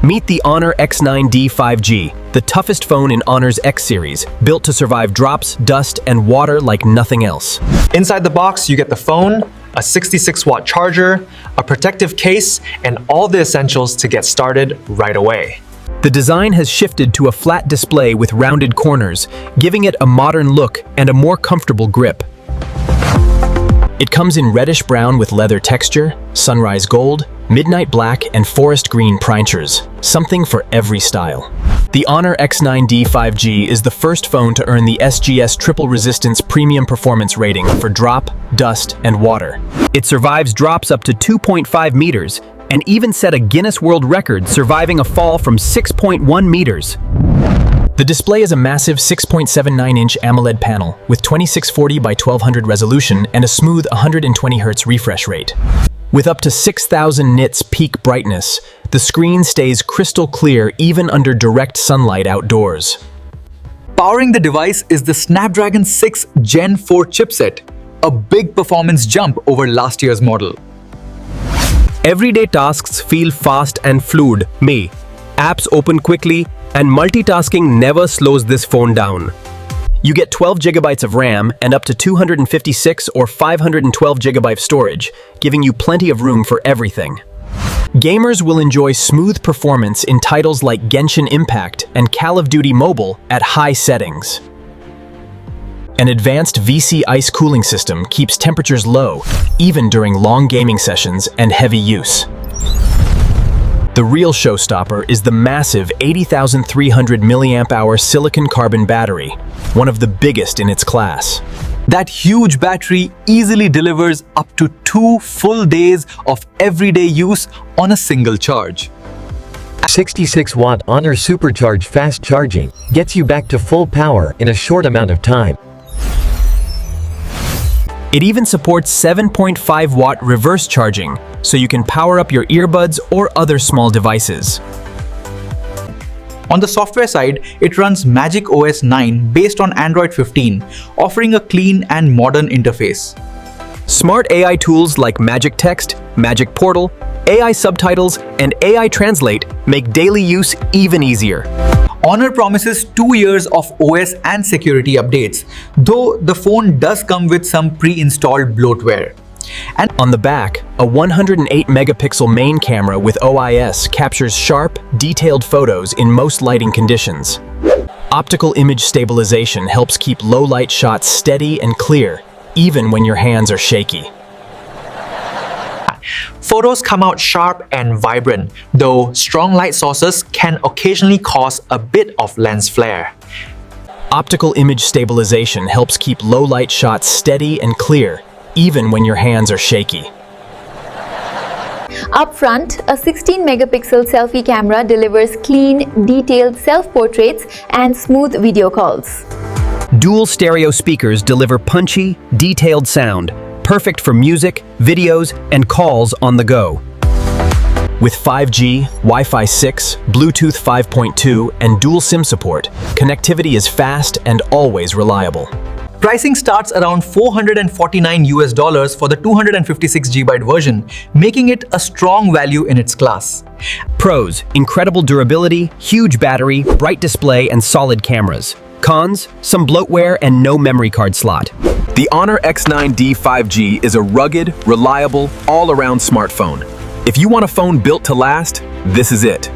Meet the HONOR X9d 5G, the toughest phone in HONOR's X series, built to survive drops, dust, and water like nothing else. Inside the box, you get the phone, a 66-watt charger, a protective case, and all the essentials to get started right away. The design has shifted to a flat display with rounded corners, giving it a modern look and a more comfortable grip. It comes in reddish brown with leather texture, sunrise gold, midnight black, and forest green punctures, something for every style. The HONOR X9d 5G is the first phone to earn the SGS Triple Resistance Premium Performance rating for drop, dust, and water. It survives drops up to 2.5 meters and even set a Guinness World Record, surviving a fall from 6.1 meters. The display is a massive 6.79-inch AMOLED panel with 2640 by 1200 resolution and a smooth 120 Hz refresh rate. With up to 6,000 nits peak brightness, the screen stays crystal clear even under direct sunlight outdoors. Powering the device is the Snapdragon 6 Gen 4 chipset, a big performance jump over last year's model. Everyday tasks feel fast and fluid. Apps open quickly, and multitasking never slows this phone down. You get 12 GB of RAM and up to 256 or 512 GB storage, giving you plenty of room for everything. Gamers will enjoy smooth performance in titles like Genshin Impact and Call of Duty Mobile at high settings. An advanced VC ice cooling system keeps temperatures low, even during long gaming sessions and heavy use. The real showstopper is the massive 80,300 mAh silicon carbon battery, one of the biggest in its class. That huge battery easily delivers up to 2 full days of everyday use on a single charge. 66-watt HONOR Supercharged fast charging gets you back to full power in a short amount of time. It even supports 7.5-watt reverse charging, so you can power up your earbuds or other small devices. On the software side, it runs Magic OS 9 based on Android 15, offering a clean and modern interface. Smart AI tools like Magic Text, Magic Portal, AI Subtitles, and AI Translate make daily use even easier. HONOR promises 2 years of OS and security updates, though the phone does come with some pre-installed bloatware. And on the back, a 108-megapixel main camera with OIS captures sharp, detailed photos in most lighting conditions. Optical image stabilization helps keep low-light shots steady and clear, even when your hands are shaky. Photos come out sharp and vibrant, though strong light sources can occasionally cause a bit of lens flare. Optical image stabilization helps keep low-light shots steady and clear, even when your hands are shaky. Up front, a 16-megapixel selfie camera delivers clean, detailed self-portraits and smooth video calls. Dual stereo speakers deliver punchy, detailed sound, perfect for music, videos, and calls on the go. With 5G, Wi-Fi 6, Bluetooth 5.2, and dual SIM support, connectivity is fast and always reliable. Pricing starts around $449 for the 256GB version, making it a strong value in its class. Pros: incredible durability, huge battery, bright display, and solid cameras. Cons: some bloatware and no memory card slot. The HONOR X9d 5G is a rugged, reliable, all-around smartphone. If you want a phone built to last, this is it.